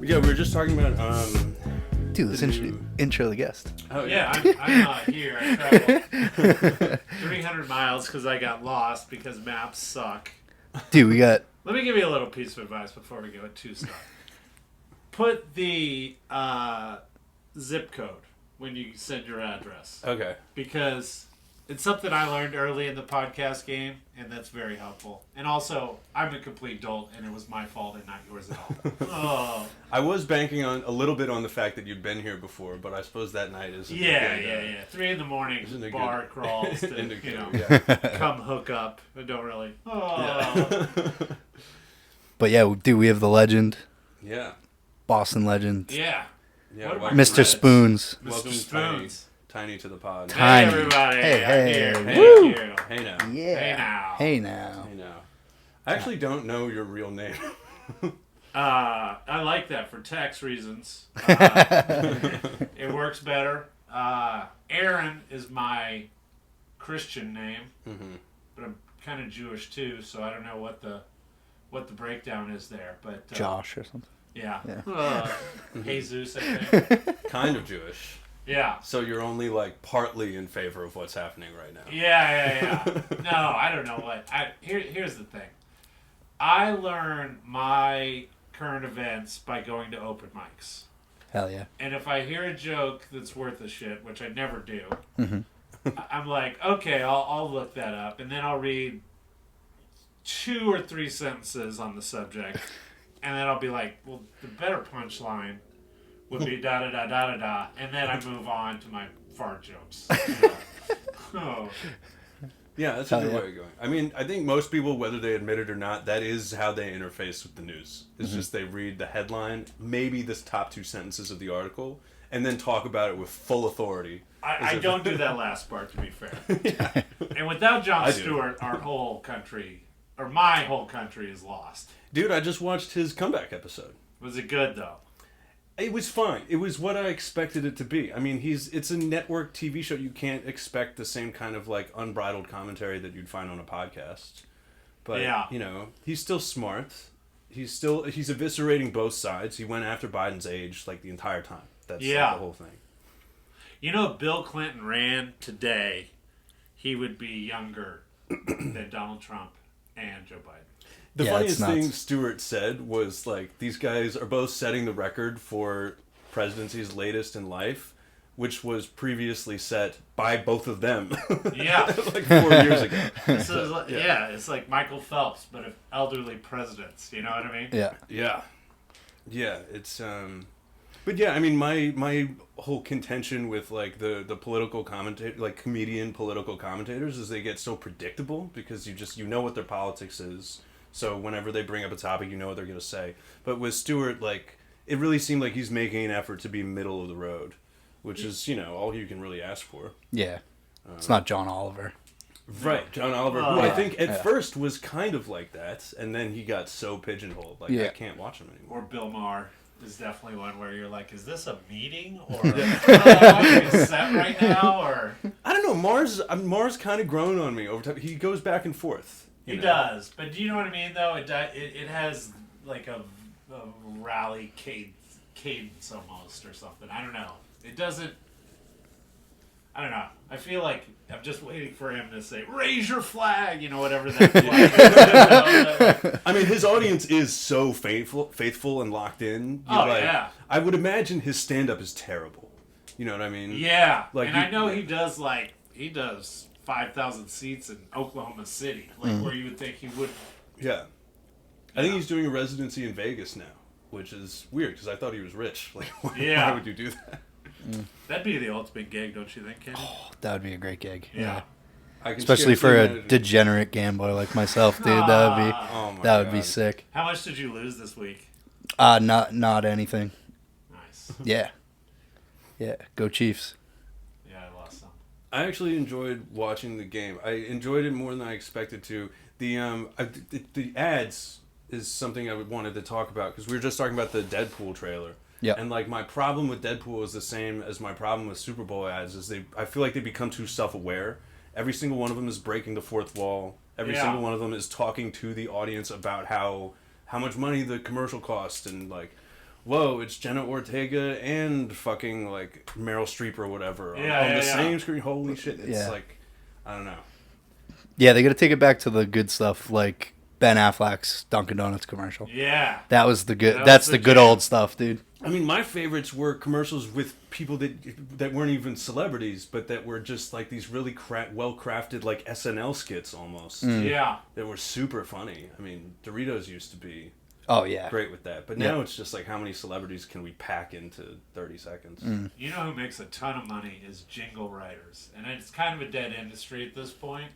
Yeah, we were just talking about Dude, let's intro the guest. Oh yeah, I'm not here. I traveled 300 miles because I got lost because maps suck. Dude, we got... Let me give you a little piece of advice before we go too stuff. Put the zip code when you send your address. Okay. Because it's something I learned early in the podcast game, and that's very helpful. And also, I'm a complete dolt, and it was my fault and not yours at all. Oh. I was banking on a little bit on the fact that you'd been here before, but I suppose that night isn't Yeah. 3 in the morning, bar crawls to, come hook up. I don't really. Oh. Yeah. But yeah, dude, we have the legend. Yeah. Boston legend. Yeah. Mr. Spoons. Welcome, Spoons. Tiny to the pod. Tiny. Hey, everybody. Hey. I'm here. Woo. Thank you. Hey now. Yeah. Hey Hey now. now. I actually don't know your real name. I like that for tax reasons. It works better. Aaron is my Christian name, but I'm kind of Jewish too, so I don't know what the breakdown is there. But Josh or something. Yeah. Jesus, I think. Kind of Jewish. Yeah. So you're only like partly in favor of what's happening right now. Yeah. No, I don't know what. Here's the thing. I learn my current events by going to open mics. Hell yeah. And if I hear a joke that's worth a shit, which I never do, I'm like, okay, I'll look that up, and then I'll read 2 or 3 sentences on the subject, and then I'll be like, well, the better punchline would be da da da da da da, and then I move on to my fart jokes. Oh. Yeah, that's a good way of going. I mean, I think most people, whether they admit it or not, that is how they interface with the news. It's just they read the headline, maybe the top 2 sentences of the article, and then talk about it with full authority. I don't do that last part, to be fair. Yeah. And without Jon Stewart, our whole country, or my whole country, is lost. Dude, I just watched his comeback episode. Was it good, though? It was fine. It was what I expected it to be. I mean, it's a network TV show. You can't expect the same kind of like unbridled commentary that you'd find on a podcast. But he's still smart. He's eviscerating both sides. He went after Biden's age like the entire time. That's like, the whole thing. You know, if Bill Clinton ran today, he would be younger than Donald Trump and Joe Biden. The funniest thing Stewart said was, like, these guys are both setting the record for presidency's latest in life, which was previously set by both of them. Yeah. Like 4 years ago. It's like Michael Phelps, but of elderly presidents. You know what I mean? Yeah. Yeah, it's... But yeah, I mean, my whole contention with, like, the political commentator, like, comedian political commentators is they get so predictable because you know what their politics is. So whenever they bring up a topic, you know what they're going to say. But with Stewart, like, it really seemed like he's making an effort to be middle of the road, which is, all you can really ask for. Yeah. It's not John Oliver. Right, John Oliver, who I think at first was kind of like that, and then he got so pigeonholed. Like, I can't watch him anymore. Or Bill Maher is definitely one where you're like, is this a meeting? Or are you set right now? Or I don't know. Mars kind of grown on me over time. He goes back and forth. He does, but do you know what I mean? Though it has like a rally cadence almost or something. I don't know. It doesn't. I don't know. I feel like I'm just waiting for him to say "raise your flag," whatever that flag is. I mean, his audience is so faithful and locked in. Yeah. I would imagine his stand-up is terrible. You know what I mean? Yeah, like, and I know he does 5,000 seats in Oklahoma City, where you would think he would. Yeah. I think he's doing a residency in Vegas now, which is weird because I thought he was rich. Like, why would you do that? That'd be the ultimate gig, don't you think, Kenny? Oh, that would be a great gig. Yeah. Especially for a degenerate gambler like myself, dude. That would be sick. How much did you lose this week? Not anything. Nice. Yeah. Go Chiefs. I actually enjoyed watching the game. I enjoyed it more than I expected to. The ads is something I wanted to talk about because we were just talking about the Deadpool trailer. Yeah. And like my problem with Deadpool is the same as my problem with Super Bowl ads. Is I feel like they become too self-aware. Every single one of them is breaking the fourth wall. Every single one of them is talking to the audience about how much money the commercial cost and like whoa, it's Jenna Ortega and fucking like Meryl Streep or whatever on the same screen. Holy shit! It's like, I don't know. Yeah, they got to take it back to the good stuff, like Ben Affleck's Dunkin' Donuts commercial. Yeah, that was the good. That's the good old stuff, dude. I mean, my favorites were commercials with people that weren't even celebrities, but that were just like these really well-crafted like SNL skits almost. Yeah, that were super funny. I mean, Doritos used to be great with that, but now it's just like how many celebrities can we pack into 30 seconds? You know who makes a ton of money is jingle writers, and it's kind of a dead industry at this point.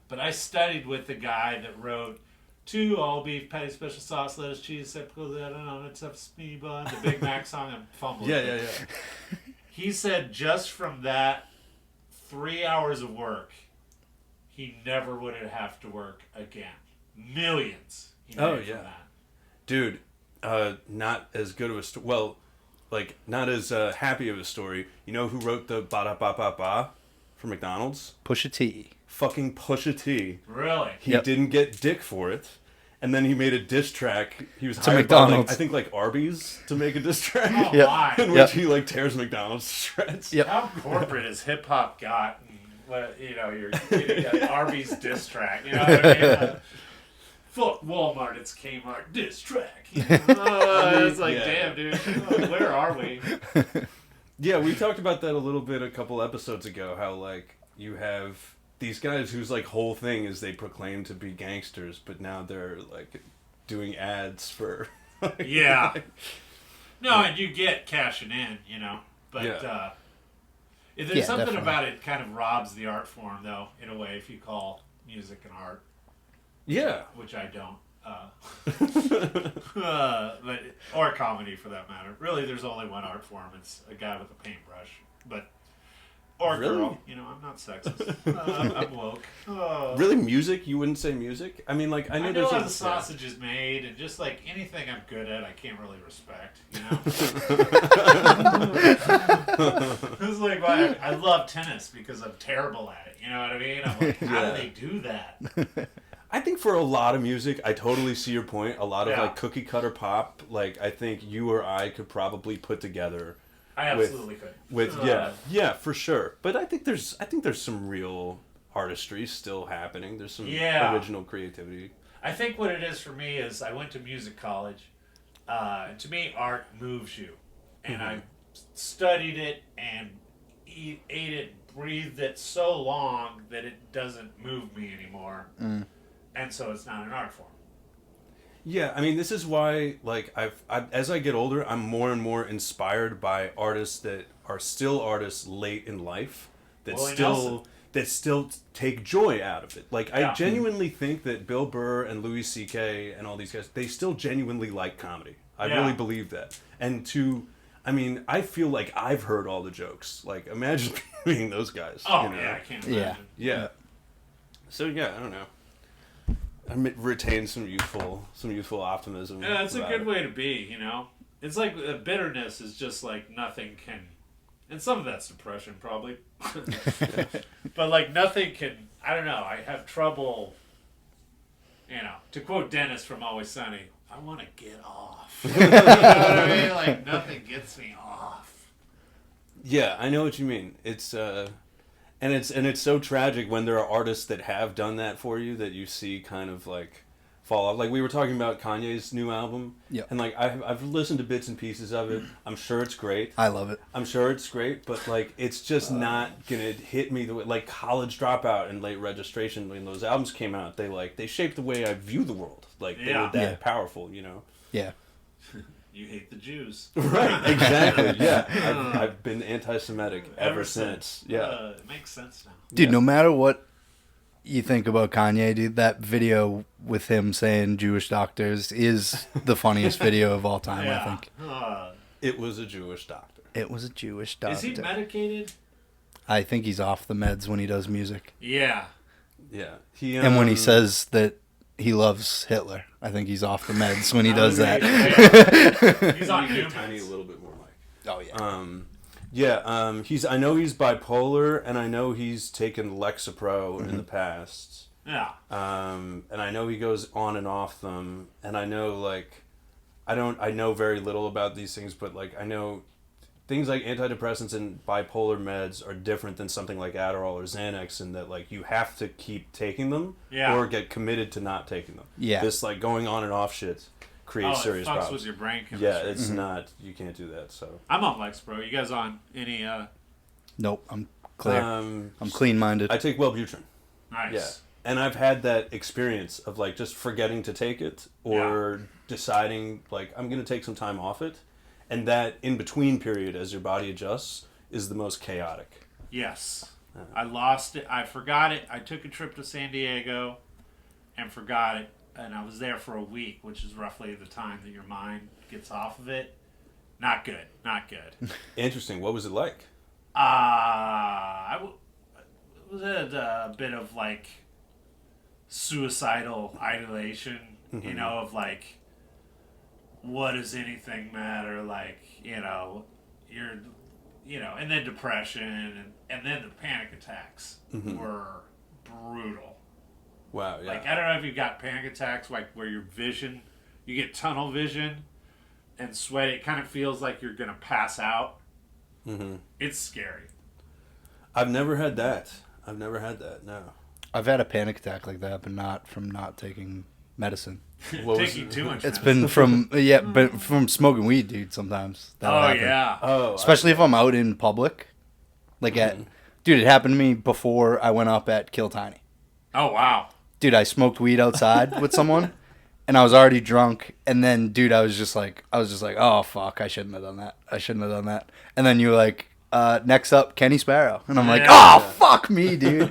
But I studied with the guy that wrote 2 all beef patty, special sauce, lettuce, cheese, typical, I don't know, it's a speed bun, the Big Mac song, I'm fumbling. Yeah. He said just from that 3 hours of work, he never would have to work again. Millions. He made from that. Dude, not as good of a story. Well, like, not as happy of a story. You know who wrote the ba-da-ba-ba-ba for McDonald's? Pusha T. Fucking Pusha T. Really? He didn't get dick for it. And then he made a diss track. He was to hired McDonald's. by, I think, like Arby's to make a diss track. Oh, my. In which he, like, tears McDonald's to shreds. How corporate has hip-hop got? You know, you're getting an Arby's diss track. You know what I mean? Fuck Walmart, it's Kmart diss track. You know? It's like, damn, dude. Where are we? Yeah, we talked about that a little bit a couple episodes ago. How, like, you have these guys whose like whole thing is they proclaim to be gangsters, but now they're like doing ads for no, and you get cashing in, you know, but there's something definitely about it kind of robs the art form though, in a way, if you call music an art, which I don't but or comedy for that matter. Really, there's only one art form. It's a guy with a paintbrush, but or girl. You know, I'm not sexist. I'm woke. Really, music? You wouldn't say music? I mean, like, I know how the sausage is made, and just like anything I'm good at, I can't really respect. You know, it's like I love tennis because I'm terrible at it. You know what I mean? I'm like, how do they do that? I think for a lot of music, I totally see your point. A lot of like cookie cutter pop, like I think you or I could probably put together. I absolutely could. Yeah, for sure. But I think there's some real artistry still happening. There's some original creativity. I think what it is for me is I went to music college. To me, art moves you, and I studied it and ate it, breathed it so long that it doesn't move me anymore. And so it's not an art form. Yeah, I mean, this is why, like, as I get older, I'm more and more inspired by artists that are still artists late in life that still take joy out of it. Like, I genuinely think that Bill Burr and Louis C.K. and all these guys, they still genuinely like comedy. I really believe that. And I feel like I've heard all the jokes. Like, imagine being those guys. Oh, you know? I can't imagine. Yeah. So, I don't know. I retain some youthful optimism. Yeah, it's a good way to be, you know? It's like bitterness is just like nothing can... And some of that's depression, probably. But like nothing can... I don't know. I have trouble... You know, to quote Dennis from Always Sunny, I want to get off. You know what I mean? Like nothing gets me off. Yeah, I know what you mean. It's... And it's so tragic when there are artists that have done that for you that you see kind of like fall off. Like we were talking about Kanye's new album, and like I've listened to bits and pieces of it. I'm sure it's great. I love it. I'm sure it's great, but like it's just not gonna hit me the way like College Dropout and Late Registration when those albums came out. They shaped the way I view the world. Like they were that powerful, you know. Yeah. You hate the Jews. Right, exactly, yeah. I've been anti-Semitic ever since. Yeah. It makes sense now. Dude, no matter what you think about Kanye, dude, that video with him saying Jewish doctors is the funniest video of all time, I think. It was a Jewish doctor. It was a Jewish doctor. Is he medicated? I think he's off the meds when he does music. Yeah. Yeah. And when he says that he loves Hitler, I think he's off the meds when he does that. He's on a tiny little bit more mic. Oh yeah. I know he's bipolar, and I know he's taken Lexapro in the past. Yeah. And I know he goes on and off them, and I know like I know very little about these things, but like I know things like antidepressants and bipolar meds are different than something like Adderall or Xanax in that like you have to keep taking them or get committed to not taking them. Yeah. This like going on and off shit creates serious it fucks problems. with your brain chemistry. Yeah, it's not. You can't do that. So I'm on Lexapro. You guys on any? Nope, I'm clear. I'm clean-minded. I take Wellbutrin. Nice. Yeah. And I've had that experience of like just forgetting to take it or deciding like I'm going to take some time off it. And that in between period as your body adjusts is the most chaotic. Yes. I lost it. I forgot it. I took a trip to San Diego and forgot it. And I was there for a week, which is roughly the time that your mind gets off of it. Not good. Not good. Interesting. What was it like? It was a bit of like suicidal ideation, you know, of like, what does anything matter? Like, you know, and then depression and then the panic attacks were brutal. Wow, yeah. Like, I don't know if you got panic attacks, like where your vision, you get tunnel vision and sweat. It kind of feels like you're going to pass out. Mm-hmm. It's scary. I've never had that. No. I've had a panic attack like that, but not from not taking medicine. Taking too much It's medicine. been but from smoking weed, dude, sometimes. That'll happen. Oh, Especially if I'm out in public. Like dude, it happened to me before I went up at Kill Tiny. Oh, wow. Dude, I smoked weed outside with someone, and I was already drunk. And then, dude, I was just like, oh fuck, I shouldn't have done that. And then you were like, next up, Kenny Sparrow, and I'm like, oh fuck me, dude.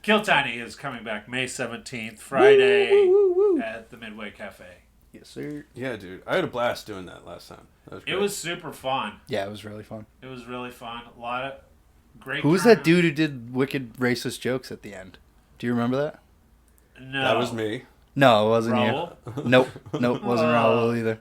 Kill Tiny is coming back May 17th, Friday, at the Midway Cafe. Yes, sir. Yeah, dude. I had a blast doing that last time. That was great. It was super fun. Yeah, it was really fun. It was really fun. A lot of great. Who was that dude who did wicked racist jokes at the end? Do you remember that? No. That was me. No, it wasn't Raul? you. Nope, wasn't Raul either.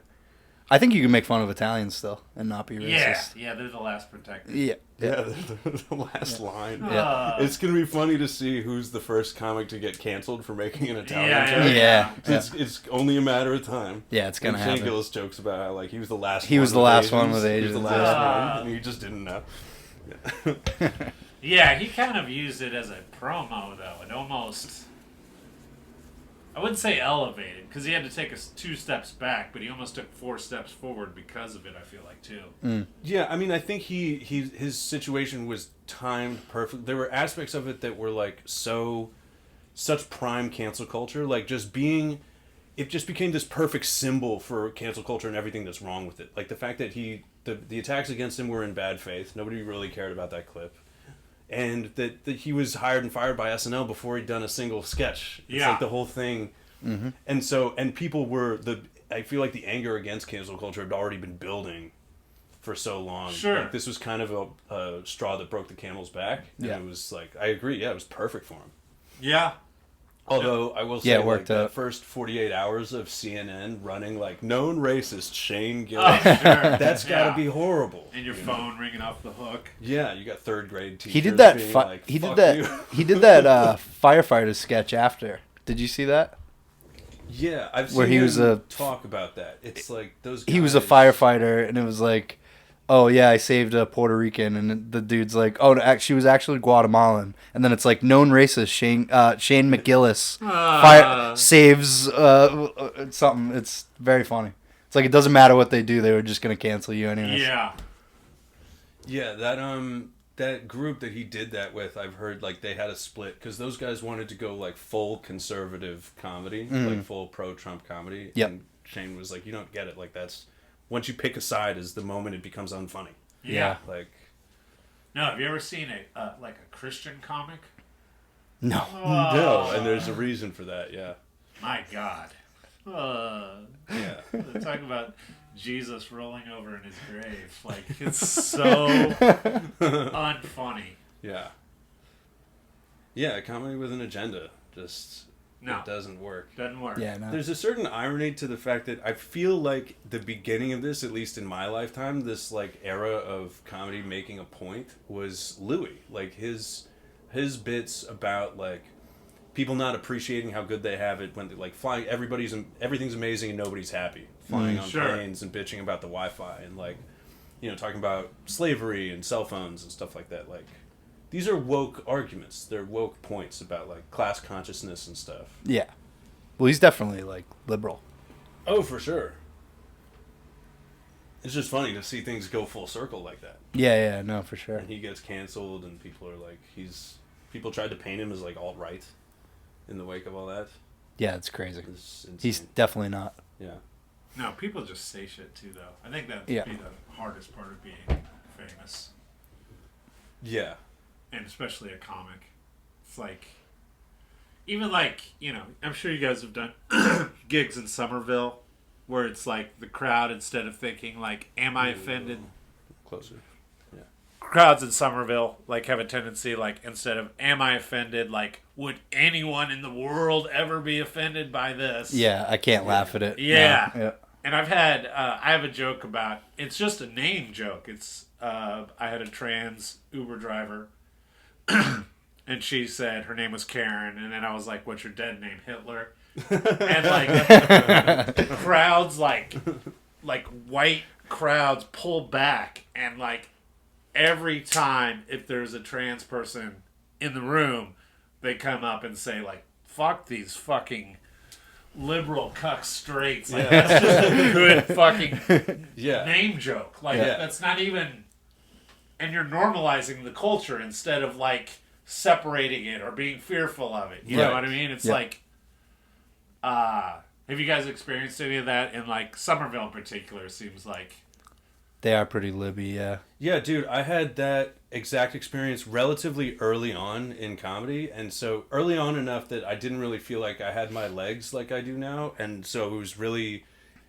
I think you can make fun of Italians still and not be racist. Yeah, they're the last protected. Yeah. The last line. Yeah. It's going to be funny to see who's the first comic to get canceled for making an Italian joke. Yeah. It's only a matter of time. Yeah, it's going to happen. Shane Gillis jokes about how like he was the last He was the last one with He Asians. was the last one, and he just didn't know. Yeah, he kind of used it as a promo, though. It almost... I wouldn't say elevated, because he had to take us 2 steps back, but he almost took 4 steps forward because of it, I feel like, too. Yeah, I mean, I think his situation was timed perfect. There were aspects of it that were like such prime cancel culture, like it just became this perfect symbol for cancel culture and everything that's wrong with it. Like the fact that the attacks against him were in bad faith. Nobody really cared about that clip. And that he was hired and fired by SNL before he'd done a single sketch. It's like the whole thing. Mm-hmm. And people I feel like the anger against cancel culture had already been building for so long. Sure. Like, this was kind of a straw that broke the camel's back. And Yeah. it was like, I agree, yeah, it was perfect for him. Yeah. Although, I will say, it worked that out. first 48 hours of CNN running, like, known racist Shane Gillis, Oh, sure. that's got to be horrible. And your phone ringing off the hook. Yeah, you got 3rd grade teachers He did that. being like, he "Fuck did that. you." He did that firefighter sketch after. Did you see that? Yeah, I've seen Where he him was a- talk about that. It's like those guys... He was a firefighter, and it was like, oh yeah, I saved a Puerto Rican, and the dude's like, oh, she was actually Guatemalan, and then it's like known racist Shane McGillis saves something. It's very funny. It's like it doesn't matter what they do; they were just gonna cancel you anyways. Yeah. Yeah, that group that he did that with, I've heard like they had a split because those guys wanted to go like full conservative comedy, like full pro-Trump comedy. Yep. And Shane was like, you don't get it. Like that's once you pick a side is the moment it becomes unfunny. Yeah. Like, No, have you ever seen a Christian comic? No. no, and there's a reason for that. Yeah. My God. Yeah. Talk about Jesus rolling over in his grave. Like, it's so unfunny. Yeah. Yeah, comedy with an agenda just No. it doesn't work. Doesn't work. Yeah, no. There's a certain irony to the fact that I feel like the beginning of this, at least in my lifetime, this like era of comedy making a point was Louis. Like his bits about like people not appreciating how good they have it when they like flying. Everything's amazing and nobody's happy. Flying on planes and bitching about the Wi-Fi and like, talking about slavery and cell phones and stuff like that. Like, these are woke arguments. They're woke points about like class consciousness and stuff. Yeah. Well, he's definitely like liberal. Oh, for sure. It's just funny to see things go full circle like that. Yeah, no, for sure. And he gets canceled, and people are like, people tried to paint him as like alt-right in the wake of all that. Yeah, it's crazy. It's insane. He's definitely not. Yeah. No, people just say shit too, though. I think that'd be the hardest part of being famous. Yeah. And especially a comic. It's like, even like, I'm sure you guys have done gigs in Somerville where it's like the crowd, instead of thinking like, am I offended? Closer. Yeah. Crowds in Somerville like have a tendency like, instead of am I offended, like, would anyone in the world ever be offended by this? Yeah, I can't laugh at it. Yeah. No. Yeah. And I have a joke about, it's just a name joke. It's, I had a trans Uber driver and she said her name was Karen. And then I was like, what's your dead name? Hitler. And like crowds, like white crowds pull back. And like every time if there's a trans person in the room, they come up and say like, fuck these fucking liberal cuck straights. Like, that's just a good fucking name joke. Like, that's not even... And you're normalizing the culture instead of, like, separating it or being fearful of it. You know what I mean? It's like... have you guys experienced any of that? In, like, Somerville in particular, seems like... They are pretty libby, yeah. Yeah, dude, I had that exact experience relatively early on in comedy, and so early on enough that I didn't really feel like I had my legs like I do now, and so it was really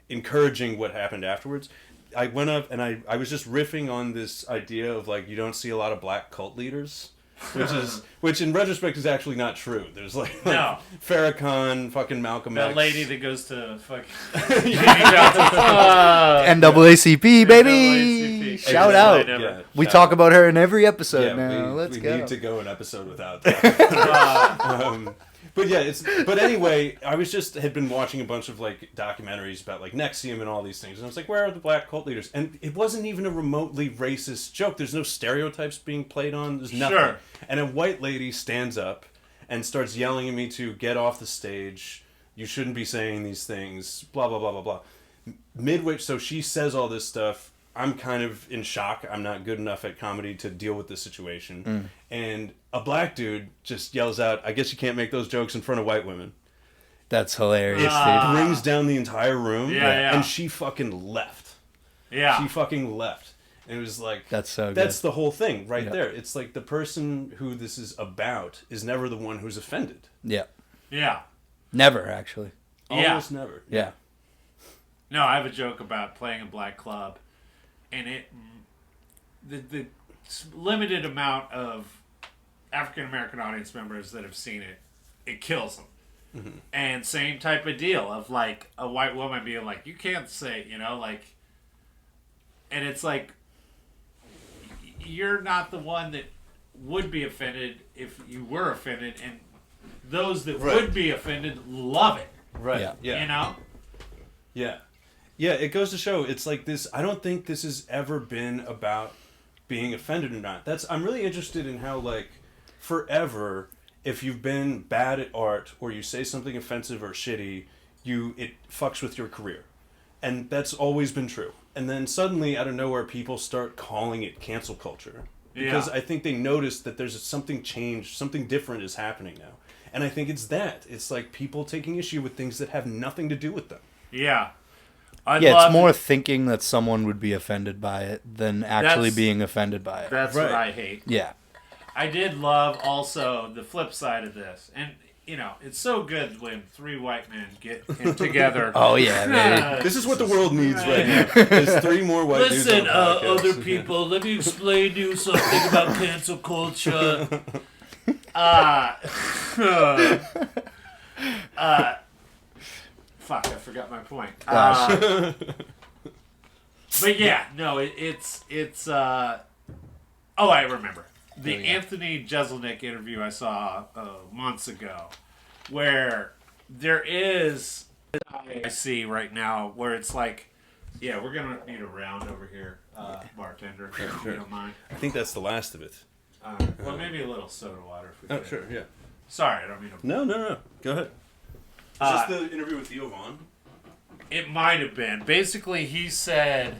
encouraging what happened afterwards. I went up and I was just riffing on this idea of like, you don't see a lot of black cult leaders. Which in retrospect is actually not true. There's like Farrakhan, fucking Malcolm X. That lady that goes to fucking NAACP, baby! NAACP. Shout out. Yeah, we talk about her in every episode now. We go. need to go an episode without that. But anyway, I had been watching a bunch of like documentaries about like Nexium and all these things, and I was like, where are the black cult leaders? And it wasn't even a remotely racist joke. There's no stereotypes being played on. There's nothing. Sure. And a white lady stands up and starts yelling at me to get off the stage. You shouldn't be saying these things. Blah blah blah blah blah. Midway, so she says all this stuff. I'm kind of in shock. I'm not good enough at comedy to deal with this situation. And a black dude just yells out, I guess you can't make those jokes in front of white women. That's hilarious, It brings down the entire room. Yeah. And she fucking left. Yeah. She fucking left. And it was like... That's so good. That's the whole thing right there. It's like the person who this is about is never the one who's offended. Yeah. Yeah. Never, actually. Almost never. Yeah. No, I have a joke about playing a black club. And the limited amount of African American audience members that have seen it, it kills them. Mm-hmm. And same type of deal of like a white woman being like, you can't say, like, and it's like, you're not the one that would be offended if you were offended, and those that would be offended love it. Right. Yeah. Yeah. Yeah, it goes to show, it's like this, I don't think this has ever been about being offended or not. I'm really interested in how, like, forever, if you've been bad at art, or you say something offensive or shitty, it fucks with your career. And that's always been true. And then suddenly, out of nowhere, people start calling it cancel culture. Because I think they notice that there's something changed, something different is happening now. And I think it's that. It's like people taking issue with things that have nothing to do with them. Yeah. It's more thinking that someone would be offended by it than actually being offended by it. That's what I hate. Yeah. I did love also the flip side of this. And, it's so good when three white men get together. Oh, yeah, man. This is what the world needs right now. There's three more white dudes on the podcast. Other people, let me explain to you something about cancel culture. Fuck, I forgot my point. But yeah, no, it's I remember. The Anthony Jeselnik interview I saw months ago. where there is I see right now where it's like, yeah, we're gonna need a round over here, bartender, if you Sure. don't mind. I think that's the last of it. Well, maybe a little soda water if we Oh, could. sure, yeah. Sorry, I don't mean to. No. Go ahead. Is this the interview with Theo Vaughn? It might have been. Basically, he said,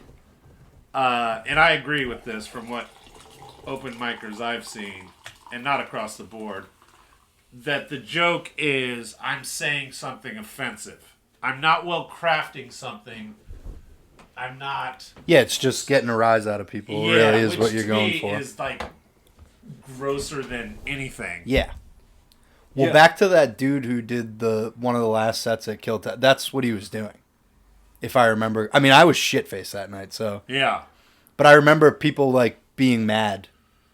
and I agree with this from what open micers I've seen, and not across the board, that the joke is I'm saying something offensive. I'm not well crafting something. I'm not. Yeah, it's just getting a rise out of people. Yeah, Really is which what you're to going me for. is like grosser than anything. Yeah. Well, Yeah. back to that dude who did one of the last sets at Kill Test. That's what he was doing, if I remember. I mean, I was shit faced that night, so. Yeah. But I remember people like being mad,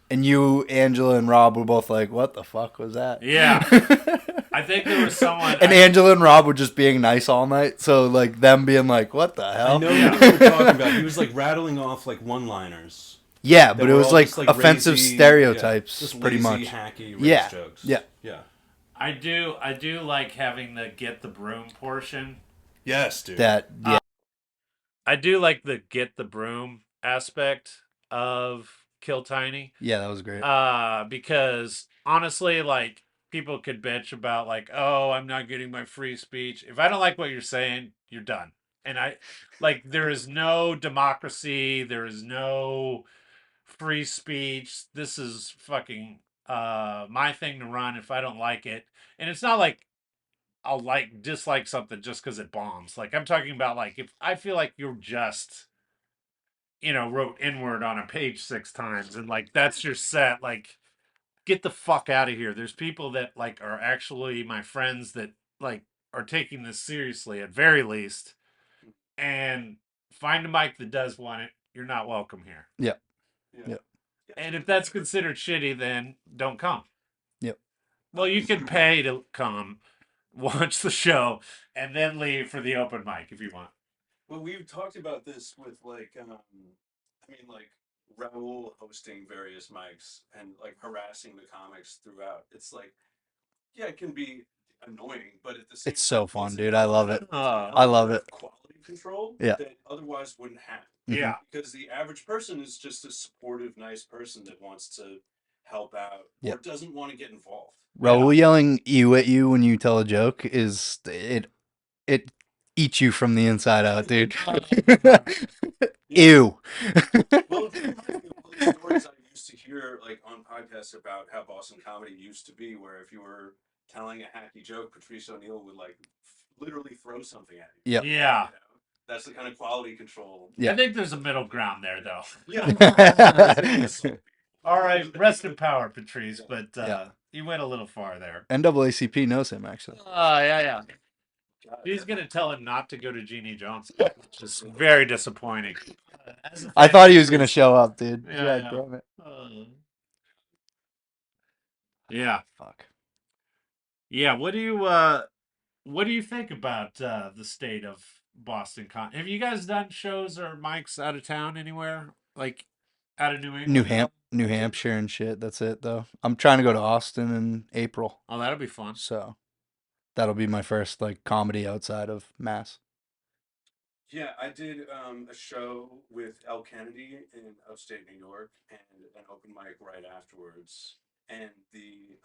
and you, Angela, and Rob were both like, "What the fuck was that?" Yeah. I think there was someone. And Angela and Rob were just being nice all night, so like them being like, "What the hell?" I know what you were talking about. He was like rattling off like one-liners. Yeah, that but it were was all like just, offensive lazy, stereotypes, just pretty lazy, much. hacky race Yeah, jokes. yeah. I do like having the get the broom portion. Yes, dude. Yeah. I do like the get the broom aspect of Kill Tiny. Yeah, that was great. Because honestly, like people could bitch about like, oh, I'm not getting my free speech. If I don't like what you're saying, you're done. And I like there is no democracy, there is no free speech. This is fucking my thing to run if I don't like it. And it's not like I'll like dislike something just because it bombs. Like I'm talking about like if I feel like you're just wrote inward on a page 6 times and like that's your set, like get the fuck out of here. There's people that like are actually my friends that like are taking this seriously at very least, and find a mic that does want it. You're not welcome here. Yeah. Yeah. Yep. And if that's considered shitty, then don't come. Yep. Well, you can pay to come, watch the show, and then leave for the open mic if you want. Well, we've talked about this with like, like Raul hosting various mics and like harassing the comics throughout. It's like, yeah, it can be annoying, but at the same It's so time, fun, it's dude. I love it. it's I love element it. of quality control Yeah. that otherwise wouldn't happen. Yeah. Because the average person is just a supportive, nice person that wants to help out or Yep. doesn't want to get involved. Raul yelling "ew" at you when you tell a joke is it eats you from the inside out, dude. Ew. Well, it reminds me of all the stories I used to hear, like on podcasts, about how Boston comedy used to be, where if you were telling a hacky joke, Patrice O'Neill would like literally throw something at you. Yep. Yeah. That's the kind of quality control. Yeah. I think there's a middle ground there, though. Yeah. All right, rest in power, Patrice, but Yeah. you went a little far there. NAACP knows him actually. Oh, yeah. He's going to tell him not to go to Jeannie Johnson, which is very disappointing. I thought he was gonna show up, dude. Yeah, God damn it. Yeah. Fuck. Yeah, what do you think about the state of Boston Con? Have you guys done shows or mics out of town anywhere? Like out of New England? New Hampshire and shit. That's it though. I'm trying to go to Austin in April, Oh, that'll be fun. so that'll be my first like comedy outside of Mass. Yeah, I did a show with El Kennedy in upstate New York and an open mic right afterwards. And the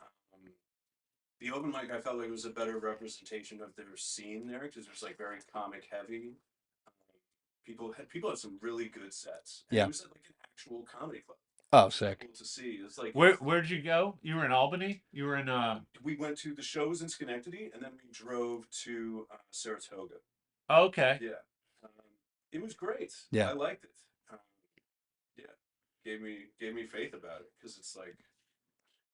open mic I felt like was a better representation of their scene there because it was like very comic heavy. People had some really good sets. And Yeah. it was at like an actual comedy club. Oh, sick. Cool to see. It's like Where'd you go? You were in Albany? You were in we went to the shows in Schenectady and then we drove to Saratoga. okay. Yeah. It was great. Yeah. I liked it. Yeah, gave me faith about it because it's like.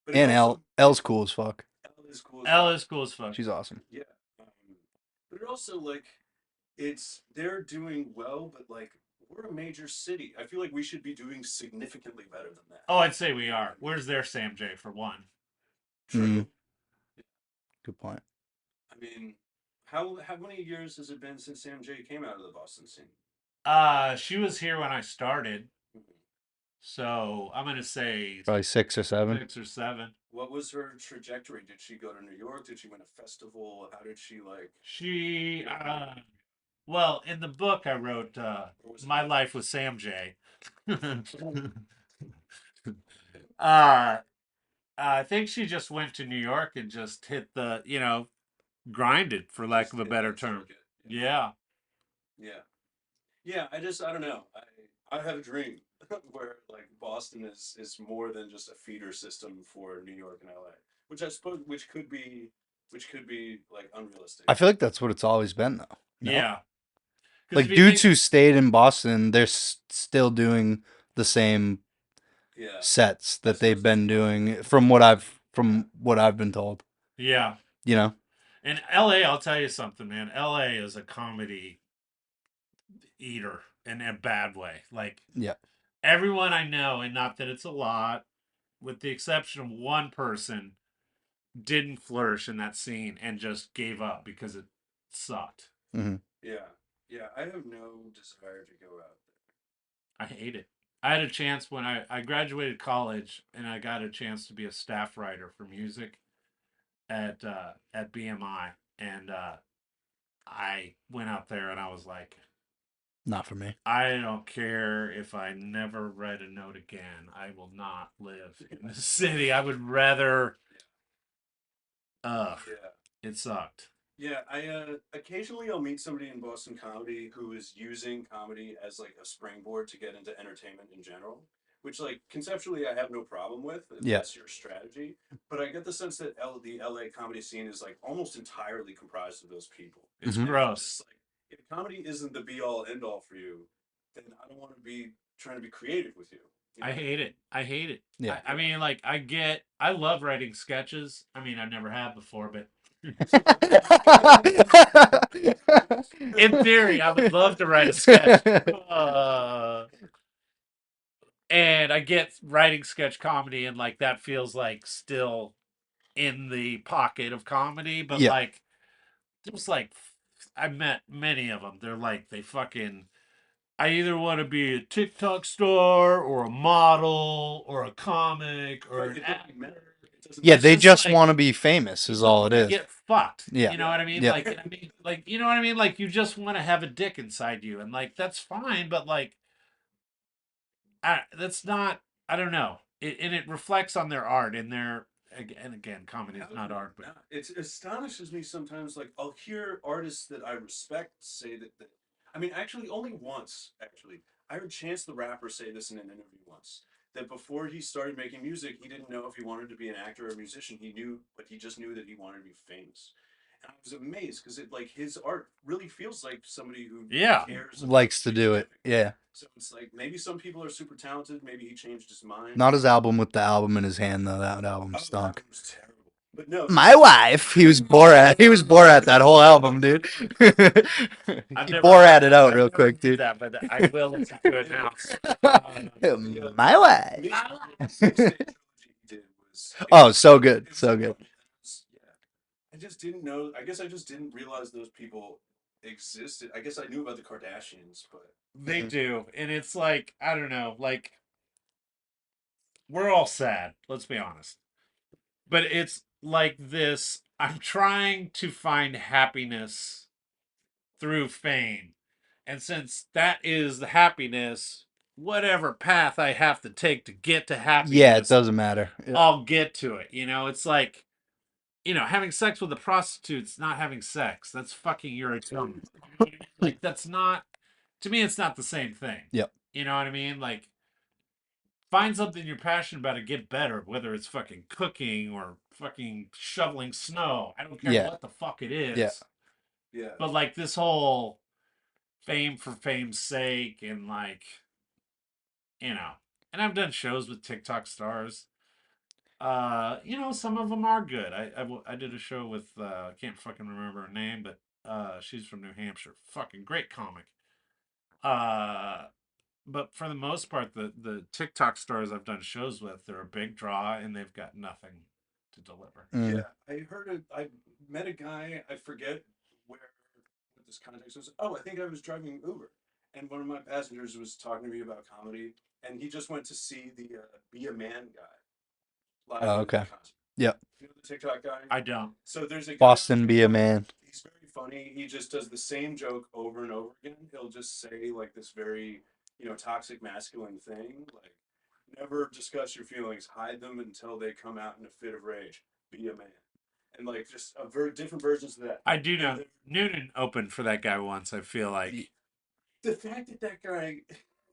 But And also, L's cool as fuck. L is cool. L is cool as fuck. She's awesome. Yeah, but it also like they're doing well, but like we're a major city. I feel like we should be doing significantly better than that. Oh, I'd say we are. Where's their Sam J for one? True. Good point. I mean, how many years has it been since Sam J came out of the Boston scene? She was here when I started. So I'm gonna say Probably 6 or 7. 6 or 7. What was her trajectory? Did she go to New York? Did she win a festival? How did she like? She, well, in the book I wrote, Or was it My Life with Sam J. uh, I think she just went to New York and just hit the, grinded, for lack just of a hit better that term. circuit? Yeah. Yeah. Yeah, I don't know. I have a dream where like Boston is more than just a feeder system for New York and LA, which I suppose which could be like unrealistic. I feel like that's what it's always been, though. No, Yeah. Because if like you dudes think, who stayed in Boston, they're still doing the same Yeah, sets I that they've suppose that's been true. doing Yeah. from what I've been told. yeah. You know? In LA, I'll tell you something, man. LA is a comedy eater in a bad way. Like, Yeah. everyone I know, and not that it's a lot, with the exception of one person, didn't flourish in that scene and just gave up because it sucked. Hmm. Yeah. Yeah, I have no desire to go out I hate it. I had a chance when I graduated college and I got a chance to be a staff writer for music at BMI, and I went out there and I was like, Not for me. I don't care if I never write a note again. I will not live in the city. I would rather. Ugh, there. Yeah. it sucked. Yeah, I occasionally I'll meet somebody in Boston comedy who is using comedy as like a springboard to get into entertainment in general, which like conceptually I have no problem with if Yeah. that's your strategy. But I get the sense that the LA comedy scene is like almost entirely comprised of those people. It's Hmm. And it's gross. just like if comedy isn't the be all end all for you, then I don't want to be trying to be creative with you. You I know? hate it. I hate it. Yeah. I mean, like, I love writing sketches. I mean, I never have before, but in theory, I would love to write a sketch. Uh, and I get writing sketch comedy, and like that feels like still in the pocket of comedy, but Yeah. like, there's like, I met many of them. They're like, they fucking, I either want to be a TikTok star or a model or a comic or Right, an it doesn't matter. actor. It doesn't Yeah, It's they matter. just just like, want to be famous you is just all it want to is. get fucked. Yeah. You know what I mean? Yeah. Like, you know what I mean? Like, you just want to have a dick inside you, and like that's fine, but like, that's not. I don't know. And it reflects on their art and their. And again, comedy is How not could it art, but not? It astonishes me sometimes. Like I'll hear artists that I respect say that. I mean, actually, only once. Actually, I heard Chance the Rapper say this in an interview once. That before he started making music, he didn't know if he wanted to be an actor or a musician. He knew, but he just knew that he wanted to be famous. And I was amazed because it like his art really feels like somebody who yeah, cares about Likes to making do a it. living. Yeah. So it's like maybe some people are super talented. Maybe he changed his mind. Not his album with the album in his hand though. That album Oh, that stunk. one was terrible. But no, My wife. He was Borat. He was Borat that whole album, dude. I've He never heard. Borat it out I've real never quick, heard dude. that, but I will listen to it now. Uh, My wife. the mixtape trilogy he did was Oh, so good, it was so good. incredible. Yeah, I just didn't know. I guess I just didn't realize those people existed. I guess I knew about the Kardashians, but they do, and it's like I don't know. Like, we're all sad. Let's be honest. But it's like this. I'm trying to find happiness through fame. And since that is the happiness, whatever path I have to take to get to Yeah, it happiness, doesn't matter. Yeah. I'll get to it. It's like, having sex with a prostitute's not having sex. That's fucking your atonement. Like, that's not, to me, it's not the same thing. Yep. You know what I mean? Like, find something you're passionate about to get better, whether it's fucking cooking or fucking shoveling snow. I don't care Yeah. what the fuck it Yeah. is. yeah, But like this whole fame for fame's sake and like, you know, and I've done shows with TikTok stars. Some of them are good. I did a show with I can't fucking remember her name, but she's from New Hampshire. Fucking great comic. Uh but for the most part, the TikTok stars I've done shows with, they're a big draw and they've got nothing to deliver. Mm. yeah. I met a guy. I forget where what this context was. Oh, I think I was driving Uber, and one of my passengers was talking to me about comedy, and he just went to see the Be a Man guy live Oh, at a okay. concert. Yep. You know the TikTok guy? I don't. So there's a guy on Boston, be a TikTok. man. He's very funny. He just does the same joke over and over again. He'll just say like this very, toxic masculine thing, like never discuss your feelings, hide them until they come out in a fit of rage. Be a man, and like just a very different versions of that. I do And know Noonan opened for that guy once. I feel like, the fact that that guy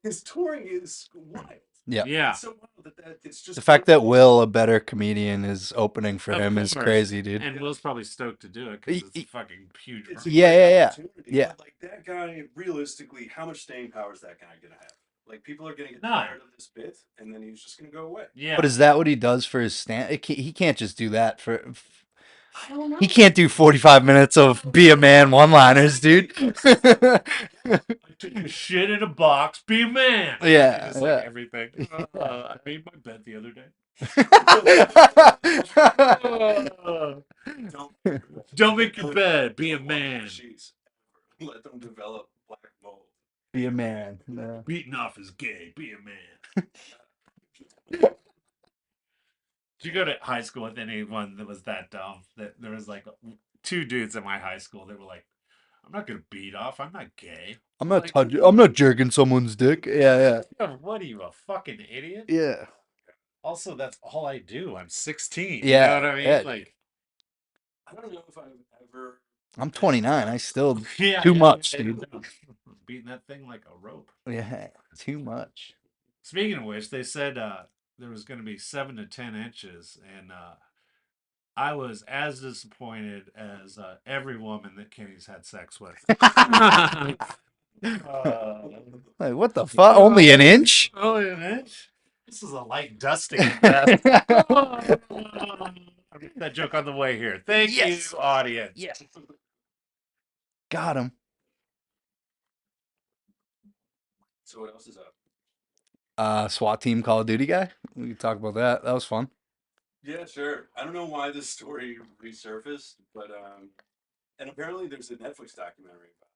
is touring is wild. Yeah. yeah, It's so wild that it's just The fact that Will, a better comedian, is opening for of him course. is crazy, dude. And Will's probably stoked to do it because it's a Y- fucking huge. it's room. a Yeah, great yeah, yeah. opportunity. Yeah. But like that guy, realistically, how much staying power is that guy gonna have? Like people are gonna get None. tired of this bit, and then he's just gonna go away. Yeah, But is that what he does for his stand? He can't just do that for. I don't know. He can't do 45 minutes of be a man one-liners, dude. I took a shit in a box. Be a man. Yeah, Just like yeah. everything. I made my bed the other day. Don't make your bed. Be a man. Sheets. Let them develop black mold. Be a man. Yeah. Beating off is gay. Be a man. Did you go to high school with anyone that was that dumb? That there was like two dudes in my high school that were like, "I'm not gonna beat off. I'm not gay." I'm not Like, touching. I'm not jerking someone's dick. Yeah, what are you, a fucking idiot? yeah, Also, that's all I do. I'm 16. yeah. You know what I mean? Yeah. Like, I don't know if I've ever. I'm 29. I still yeah, too much, yeah, dude. beating that thing like a rope. Yeah, too much. Speaking of which, they said there was going to be 7 to 10 inches, and I was as disappointed as every woman that Kenny's had sex with. Like, what the fuck? Only an inch? Only an inch? This is a light dusting at best. I made that joke on the way here. Thank Yes. you, audience. Yes. Got him. So what else is up? SWAT team Call of Duty guy. We can talk about that. That was fun. Yeah, sure. I don't know why this story resurfaced, but and apparently there's a Netflix documentary about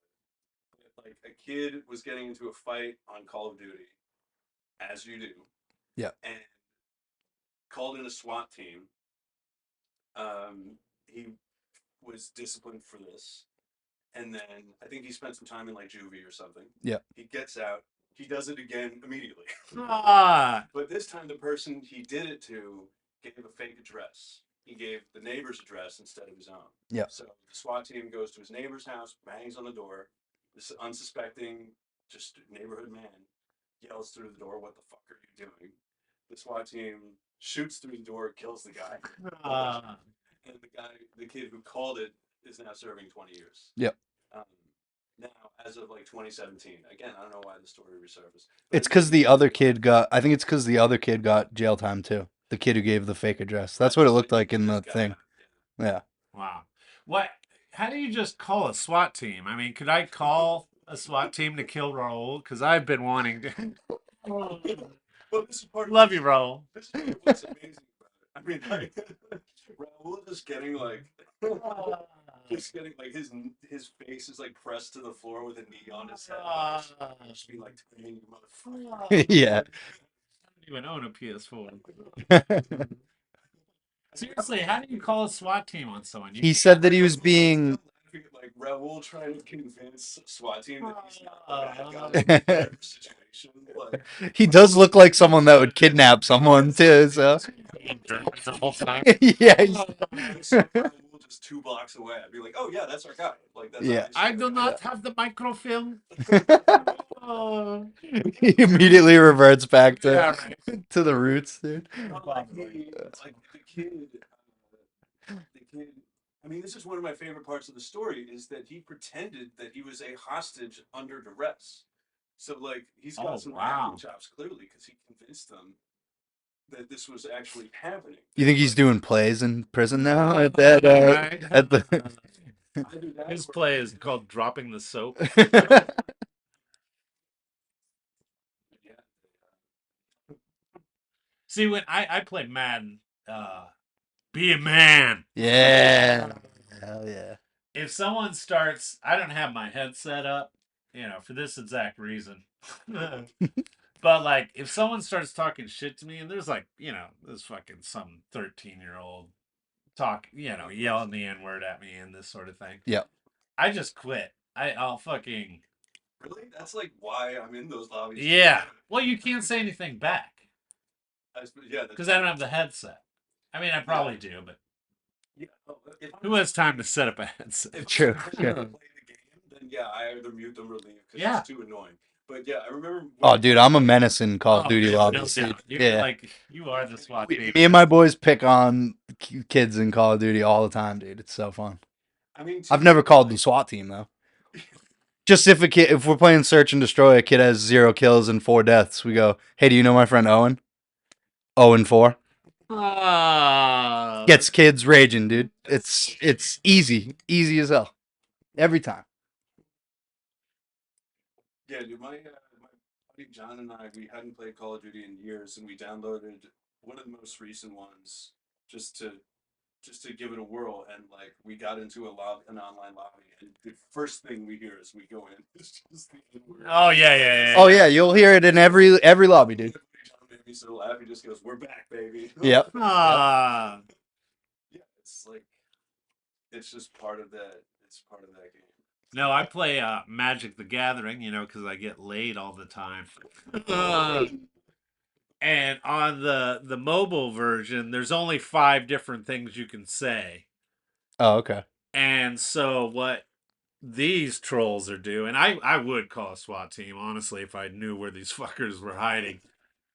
it. Like a kid was getting into a fight on Call of Duty, as you do. Yeah. And called in a SWAT team. He was disciplined for this, and then I think he spent some time in like juvie or something. Yeah. He gets out. He does it again immediately. Ah, But this time, the person he did it to gave a fake address. He gave the neighbor's address instead of his own. Yeah. So the SWAT team goes to his neighbor's house, bangs on the door. This unsuspecting, just neighborhood man yells through the door, "What the fuck are you doing?" The SWAT team shoots through the door, kills the guy. And the kid who called it, is now serving 20 years. Yep. Now, as of like 2017, again, I don't know why the story resurfaced. It's because the other kid got. I think it's because the other kid got jail time too. The kid who gave the fake address. That's what it looked like in the thing. Yeah. wow. What? How do you just call a SWAT team? I mean, could I call a SWAT team to kill Raul? Because I've been wanting to. Well, this is part of Love you, Raul. This is part of what's amazing about it. I mean, like, Raul just getting like, his face is like pressed to the floor with a knee on his head. Just being like, "Dang, you motherfucker." Yeah. I don't even own a PS4. Seriously, how do you call a SWAT team on someone? He said that he was being. Like Raul trying to convince SWAT team that he's not the bad guy in the situation. Like, He does look like someone that would kidnap someone too. So. the whole time. Yeah. I saw Raul just 2 blocks away. I'd be like, "Oh yeah, that's our guy." Like that's Yeah. I do not have the microfilm. He immediately reverts back to Yeah, right. to the roots, dude. Like the kid. I mean, this is one of my favorite parts of the story is that he pretended that he was a hostage under duress. So like he's got some acting chops clearly because he convinced them that this was actually happening. You think he's doing plays in prison now at that Right. at the His play is called "Dropping the Soap." See, when I played Madden, be a man. Yeah. Hell yeah. If someone starts, I don't have my headset up, for this exact reason. But like, if someone starts talking shit to me, and there's like, there's fucking some 13-year-old yelling the N word at me and this sort of thing, Yeah. I just quit. I'll fucking Really? That's like why I'm in those lobbies. yeah. Well, you can't say anything back Yeah. because I don't have the headset. I mean, I probably do, but Yeah. who has time to set up a headset? If True. I play the game, then yeah, I either mute them or leave because Yeah. it's too annoying. But yeah, I remember. Oh, dude, I'm a menace in Call of Duty no lobbies. doubt. You're Yeah. like you are the SWAT team. Me and my boys pick on kids in Call of Duty all the time, dude. It's so fun. I mean, I've never called the SWAT team though. Just if we're playing Search and Destroy, a kid has 0 kills and 4 deaths. We go, hey, do you know my friend Owen? 0-4. Gets kids raging, dude. It's easy as hell, every time. Yeah, dude, my buddy John and I, we hadn't played Call of Duty in years, and we downloaded one of the most recent ones just to give it a whirl, and like we got into an online lobby, and the first thing we hear as we go in is just the N-word. Oh yeah. Oh yeah, you'll hear it in every lobby, dude. John made me so laugh. He just goes, "We're back, baby." Yep. Ah. Yeah, it's like it's just part of that. It's part of that game. No, I play Magic the Gathering, because I get laid all the time. And on the mobile version, there's only 5 different things you can say. Oh, okay. And so what these trolls are doing, I would call a SWAT team, honestly, if I knew where these fuckers were hiding.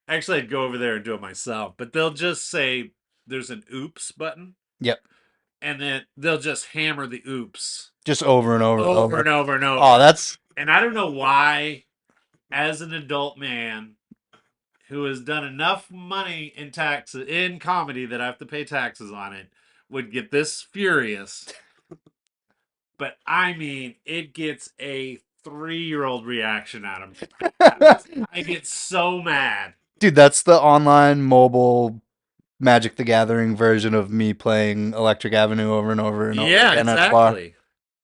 Actually, I'd go over there and do it myself. But they'll just say there's an oops button. Yep. And then they'll just hammer the oops. Just over and over and over. And over and over. Oh, that's... And I don't know why, as an adult man who has done enough money in taxes in comedy that I have to pay taxes on it, would get this furious. But I mean, it gets a 3-year-old reaction out of me. I get so mad. Dude, that's the online mobile Magic the Gathering version of me playing Electric Avenue over and over and over again at bar. Exactly.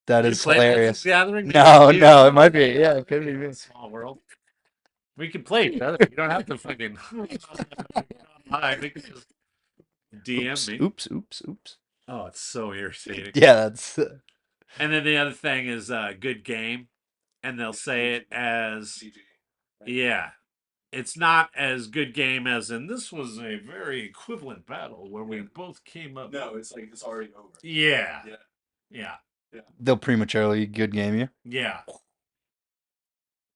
That You is play hilarious. Gathering? No, it might be. Yeah, it could be me. Small world. We can play each other. You don't have to fucking. Hi, we can just DM me. Oops. Oh, it's so irritating. Yeah, that's... And then the other thing is good game, and they'll say it as yeah. It's not as good game as in this was a very equivalent battle where we both came up. No, it's like it's already over. Yeah. They'll prematurely good game you. Yeah.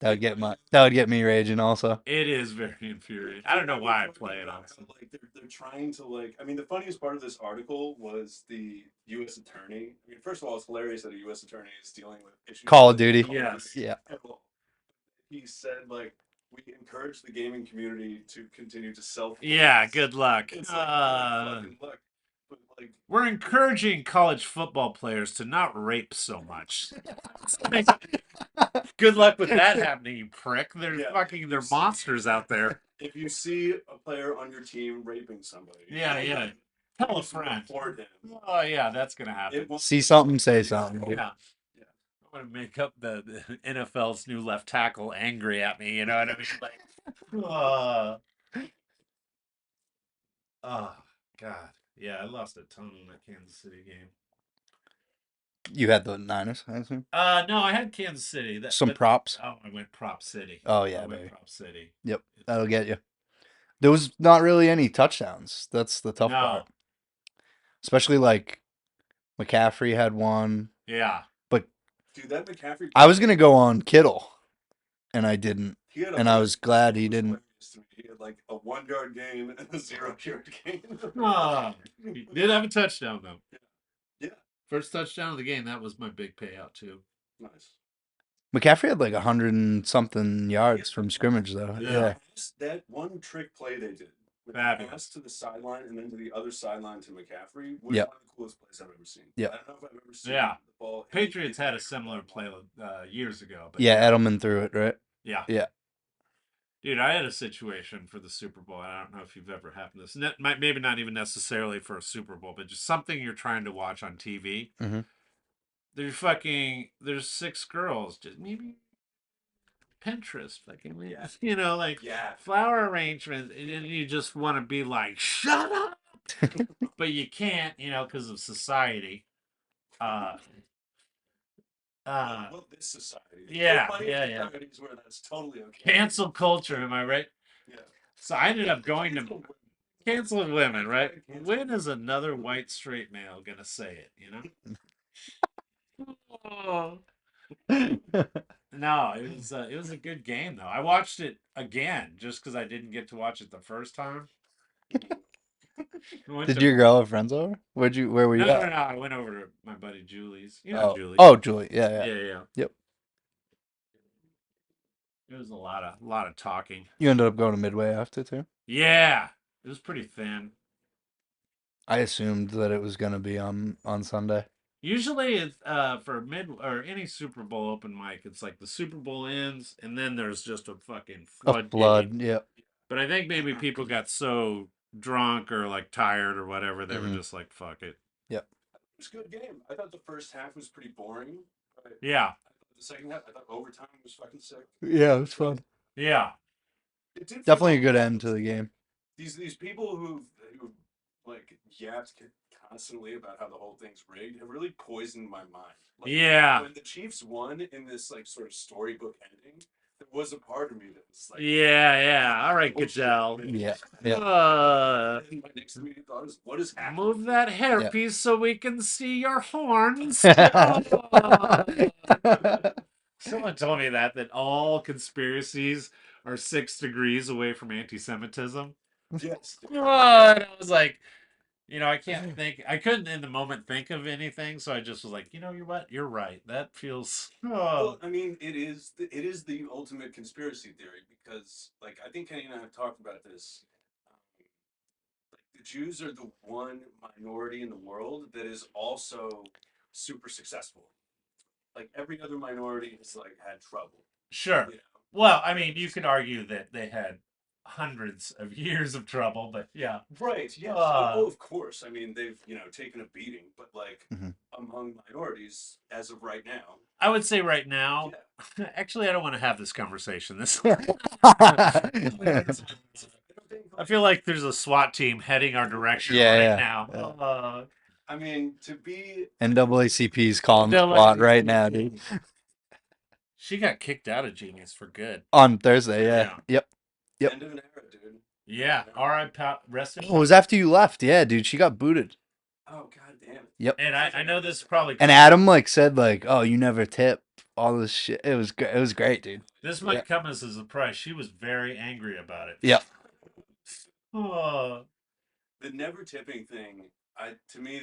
That would get me raging also. It is very infuriating. I don't know why I play it, honestly. Like they're trying to like. I mean, the funniest part of this article was the U.S. attorney. I mean, first of all, it's hilarious that a U.S. attorney is dealing with issues. Call of Duty. Yes. Yeah. He said like we encourage the gaming community to continue to self. Yeah. Good luck. It's like, fucking luck. But like we're encouraging college football players to not rape so much. Good luck with that happening, you prick. They're monsters out there. If you see a player on your team raping somebody, tell a friend. Report him. Oh yeah, that's gonna happen. See something, say something. Dude. Yeah. I'm gonna make up the NFL's new left tackle angry at me. You know what I mean? Like, oh God. Yeah, I lost a ton in that Kansas City game. You had the Niners, I assume? No, I had Kansas City. Props? Oh, I went Prop City. Oh, yeah, I went baby. Prop City. Yep, that'll get you. There was not really any touchdowns. That's the tough part. Especially, like, McCaffrey had one. Yeah. But dude, that McCaffrey... I was going to go on Kittle, and I didn't. And I was glad he didn't. He had, like, a 1-yard game and a 0-yard game. He did have a touchdown, though. Yeah. First touchdown of the game. That was my big payout, too. Nice. McCaffrey had like 100-something yards from scrimmage, though. Yeah. That one trick play they did with the pass to the sideline and then to the other sideline to McCaffrey was one of the coolest plays I've ever seen. Yeah. I don't know if I've ever seen the ball. Patriots had a similar play years ago. But yeah, Edelman threw it, right? Yeah. Yeah. Dude, I had a situation for the Super Bowl. I don't know if you've ever happened this. Maybe not even necessarily for a Super Bowl, but just something you're trying to watch on TV. Mm-hmm. There's 6 girls, just maybe Pinterest, fucking, Yeah. you know, like Yeah. flower arrangements, and then you just want to be like, shut up, but you can't, you know, because of society. Uh, Well, this society. yeah, There are plenty yeah, of yeah. societies where that's totally okay. Cancel culture, am I right? Yeah. So I ended up going to Cancel women. canceling women, right? Cancel When women. is another white straight male gonna say it? You know? Oh. No, it was a good game though. I watched it again just because I didn't get to watch it the first time. I went Did to your girl have friends over? Where were no, you no, at? no. I went over to my buddy Julie's. You know Oh, Julie. oh, Julie. Yeah, yeah. Yeah, yeah. Yep. It was a lot of talking. You ended up going to Midway after too. Yeah, it was pretty thin. I assumed that it was gonna be on Sunday. Usually, it's for mid or any Super Bowl open mic, it's like the Super Bowl ends, and then there's just a fucking A floodgate. flood. Yep. But I think maybe people got so drunk or like tired or whatever, they were Hmm. just like, "Fuck it." Yep. It was a good game. I thought the first half was pretty boring. But Yeah, I thought the second half, I thought overtime was fucking sick. Yeah, it was fun. yeah, It did feel Definitely a good like end to the game. these people who like yapped constantly about how the whole thing's rigged have really poisoned my mind. Like yeah, when the Chiefs won in this like sort of storybook ending, there was a part of me that was like, yeah, yeah. All right, oh, shit, Goodell. man. Yeah. Yeah. And my next immediate thought is, what is happening? Move that Yeah. hairpiece so we can see your horns. Someone told me that all conspiracies are 6 degrees away from anti-Semitism. Yes. Oh, and I was like, you know, I can't think. I couldn't in the moment think of anything, so I just was like, you know, you're what? You're right. That feels. Well, Oh, I mean, it is the ultimate conspiracy theory because, like, I think Kenny and I have talked about this. Like, the Jews are the one minority in the world that is also super successful. Like every other minority has like had trouble. sure. You know? Well, I mean, you could argue that they had hundreds of years of trouble, but yeah. Right. Yes. Uh, Oh, of course. I mean, they've taken a beating, but like Mhm. among minorities as of right now. I would say right now. Yeah. Actually, I don't want to have this conversation. This. I don't think. I feel like there's a SWAT team heading our direction Yeah, right yeah, now. yeah. I mean, to be. NAACP's calling the NAACP. SWAT right now, dude. She got kicked out of Genius for good. On Thursday, yeah. Yeah. Yep. Yep. End of an era, dude. Yeah. R.I. Rest in Oh, it was after you left. Yeah, dude. She got booted. Oh god damn it. Yep. And I know this probably And Adam like said like, "Oh, you never tip." All this shit. It was it was great, dude. this might Yeah. come as a surprise. She was very angry about it. Yep. Oh, The never tipping thing, to me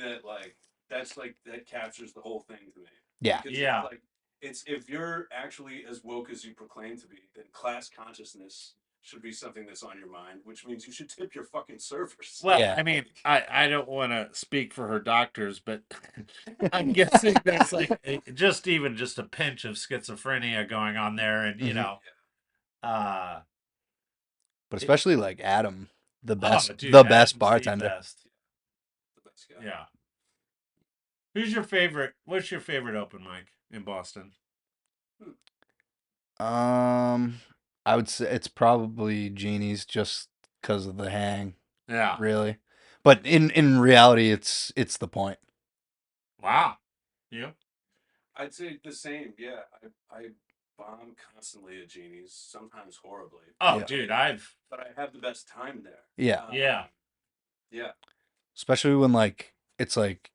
that's like that captures the whole thing to me. Yeah. Because yeah. it's like it's if you're actually as woke as you proclaim to be, then class consciousness should be something that's on your mind, which means you should tip your fucking servers. Well, Yeah. I mean, I don't want to speak for her doctors, but I'm guessing there's like just a pinch of schizophrenia going on there, and you Mhm. know, uh, But especially like Adam, the best, oh, dude, the best Adam's bartender. the best. The best guy. Yeah. Who's your favorite? What's your favorite open mic in Boston? I would say it's probably Genie's just because of the hang, Yeah. really. But in reality, it's the point. Wow. You? I'd say the same. Yeah, I bomb constantly at Genie's, sometimes horribly. Oh, Yeah. dude, I've. But I have the best time there. Yeah. Yeah. Yeah. Especially when like it's like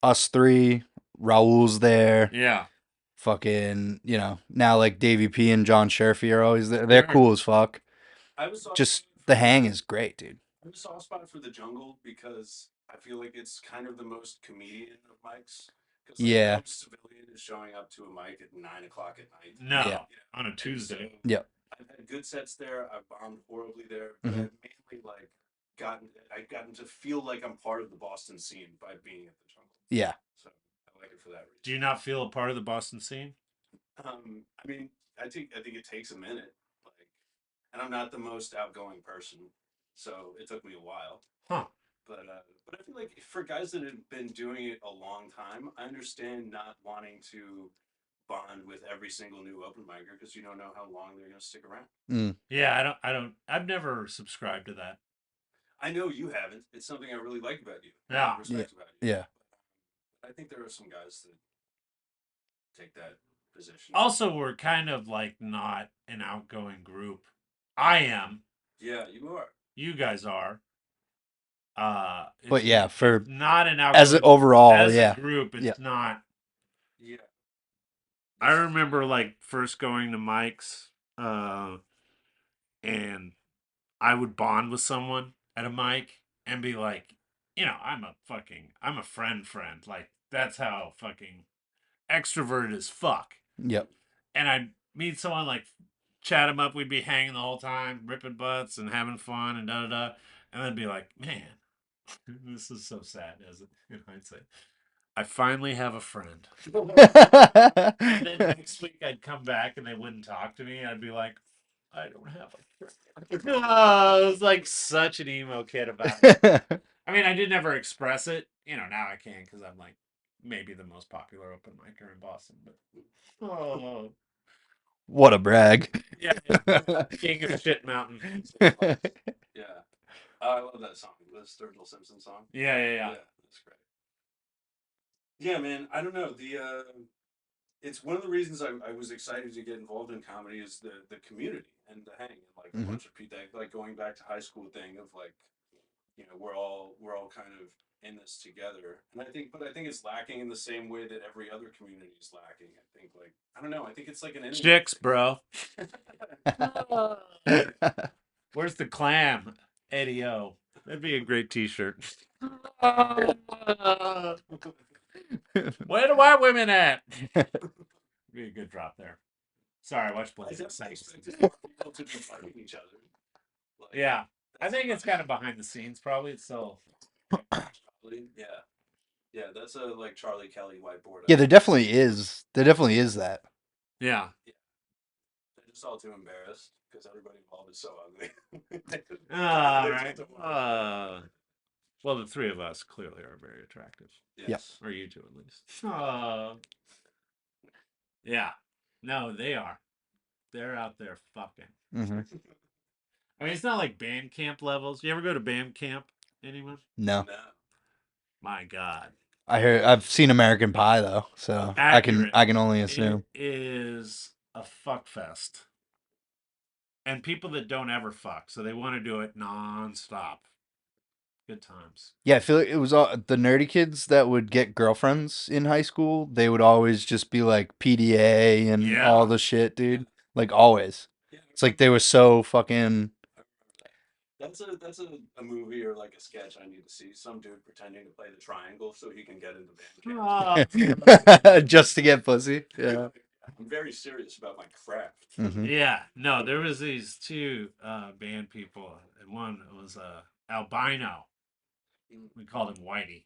us three, Raul's there, Yeah. fucking, now like Davey P and John Sherfy are always there. They're Sure. cool as fuck. I have a soft Just spot the for- hang is great, dude. I have a soft spot for the jungle because I feel like it's kind of the most comedian of mics. Because Yeah. no civilian is showing up to a mic at 9 o'clock at night. No. Yeah. You know? On a And Tuesday. so Yep. I've had good sets there. I've bombed horribly there, but Mhm. I've mainly like gotten to feel like I'm part of the Boston scene by being at the jungle. Yeah. So I like it for that reason. Do you not feel a part of the Boston scene? I mean, I think it takes a minute, like, and I'm not the most outgoing person, so it took me a while. Huh. But I feel like for guys that have been doing it a long time, I understand not wanting to bond with every single new open micer because you don't know how long they're going to stick around. Yeah, I've never subscribed to that. I know you haven't. It's something I really like about you. Yeah. Respect about you. Yeah. I think there are some guys that take that position. Also, we're kind of like not an outgoing group. I am. Yeah, you are. You guys are. But yeah, for it's not an as outgoing overall, as yeah. a group. It's Yeah. not. Yeah. I remember like first going to Mike's, and I would bond with someone at a mic and be like, I'm a friend. Like that's how fucking extroverted as fuck. Yep. And I'd meet someone like chat him up. We'd be hanging the whole time, ripping butts and having fun and da da da. And then be like, man, this is so sad as in hindsight. I finally have a friend. And then next week I'd come back and they wouldn't talk to me. I'd be like, I don't have a friend. Oh, I was like such an emo kid about it. I mean, I did never express it. Now I can because I'm like maybe the most popular open micer in Boston. But What a brag. yeah, King of Shit Mountain. Yeah. I love that song. The Sturgill Simpson song. Yeah. Yeah, that's great. Yeah, man. I don't know. It's one of the reasons I was excited to get involved in comedy is the community and the hang and like a bunch of people like going back to high school thing of like, we're all kind of in this together. And I think it's lacking in the same way that every other community is lacking. I think like I don't know. I think it's like an enemy. Chicks, bro. Where's the clam? Eddie O. That'd be a great T-shirt. Where the white women at? Be a good drop there. Sorry, I watched Blazing Saddles. People to be fighting each other. Like, Yeah, I think it's kind of behind the scenes. Probably it's so. Yeah, yeah. That's a like Charlie Kelly whiteboard. Yeah, there definitely is. There definitely is that. Yeah. They're just all too embarrassed because everybody involved is so ugly. All right. Well, the three of us clearly are very attractive. Yes. Or you two at least. Yeah. No, they are. They're out there fucking. Mm-hmm. I mean, it's not like band camp levels. You ever go to band camp? Anyone? No. My God. I've seen American Pie though, so Accurate. I can only assume. It is a fuck fest. And people that don't ever fuck, so they want to do it non-stop. Good times. Yeah, I feel like it was all the nerdy kids that would get girlfriends in high school. They would always just be like PDA and all the shit, dude. Like always. It's like they were so fucking. That's a movie or like a sketch I need to see. Some dude pretending to play the triangle so he can get into band camp. Just to get pussy. Yeah. I'm very serious about my craft. Mm-hmm. Yeah. No, there was these two band people, and one was albino. We called him Whitey.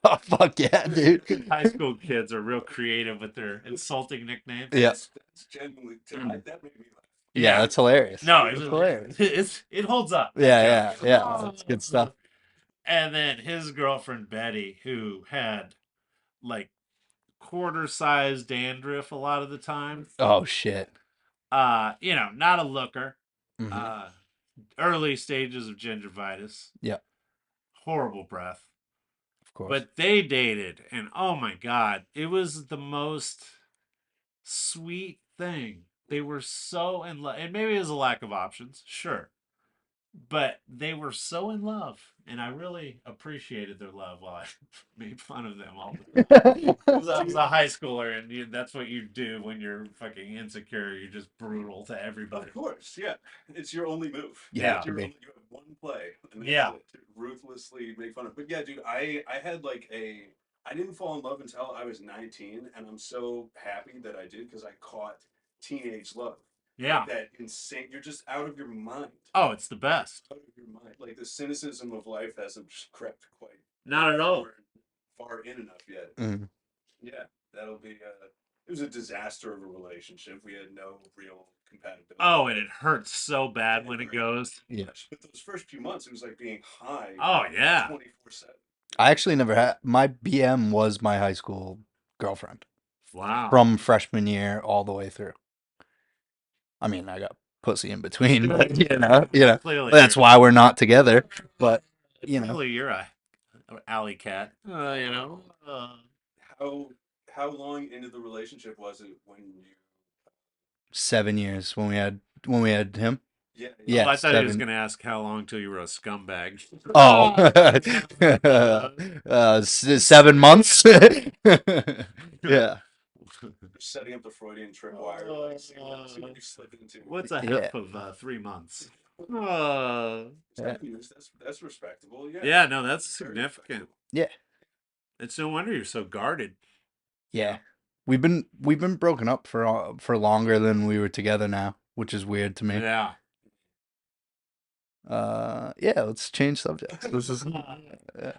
Oh fuck yeah, dude! High school kids are real creative with their insulting nicknames. Yeah, that's genuinely that made me laugh. Yeah, that's hilarious. No, it's hilarious. It holds up. Yeah. That's good stuff. And then his girlfriend Betty, who had like quarter-sized dandruff a lot of the time. Oh shit. Not a looker. Mm-hmm. Early stages of gingivitis. Yeah. Horrible breath. Of course. But they dated, and oh my God, it was the most sweet thing. They were so in love, and maybe it was a lack of options, sure, but they were so in love, and I really appreciated their love while I made fun of them all the time. I was a high schooler, and that's what you do when you're fucking insecure. You're just brutal to everybody. Of course, yeah. It's your only move. Yeah. You have one play. And yeah. To ruthlessly make fun of. But yeah, dude, I had like I didn't fall in love until I was 19, and I'm so happy that I did because I caught teenage love. Yeah. Like that insane. You're just out of your mind. Oh, it's the best. Out of your mind. Like the cynicism of life hasn't crept quite. Not at all. Far in enough yet. Mm-hmm. Yeah, that'll be. It was a disaster of a relationship. We had no real compatibility. Oh, and it hurts so bad when it goes. Yeah. But those first few months, it was like being high. Oh yeah. 24/7. I actually never had my BM was my high school girlfriend Wow. from freshman year all the way through. I mean, I got pussy in between, but Clearly, that's why we're not together. But clearly you're a alley cat. How how long into the relationship was it when you? 7 years when we had him. Yeah, Oh, Yeah, I thought he was 7. going to ask how long till you were a scumbag. Oh, 7 months. Yeah, setting up the Freudian tripwire. Like, see what you slip into. What's a yeah, half of 3 months? 7 years. That's respectable. Yeah. Yeah, no, that's Very significant. yeah, It's no wonder you're so guarded. yeah. We've been broken up for longer than we were together now, which is weird to me. Yeah. Yeah. Let's change subjects. This is.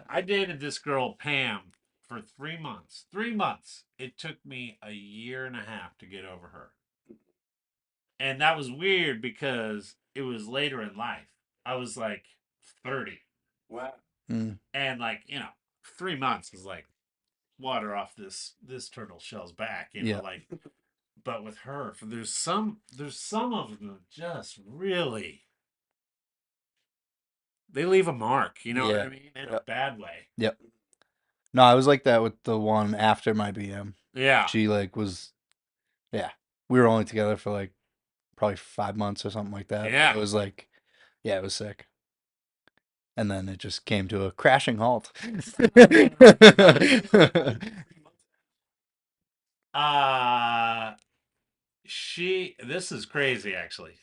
I dated this girl, Pam, for 3 months. 3 months. It took me a year and a half to get over her. And that was weird because it was later in life. I was like 30. Wow. Mm, And like, 3 months is like water off this turtle shell's back, yeah, like, but with her, there's some of them that just really they leave a mark, you know what yeah, I mean? In a yep, bad way. yep. No, I was like that with the one after my BM. Yeah. She like was, yeah. We were only together for like probably 5 months or something like that. But Yeah. it was like, yeah, it was sick. And then it just came to a crashing halt. Uh this is crazy actually.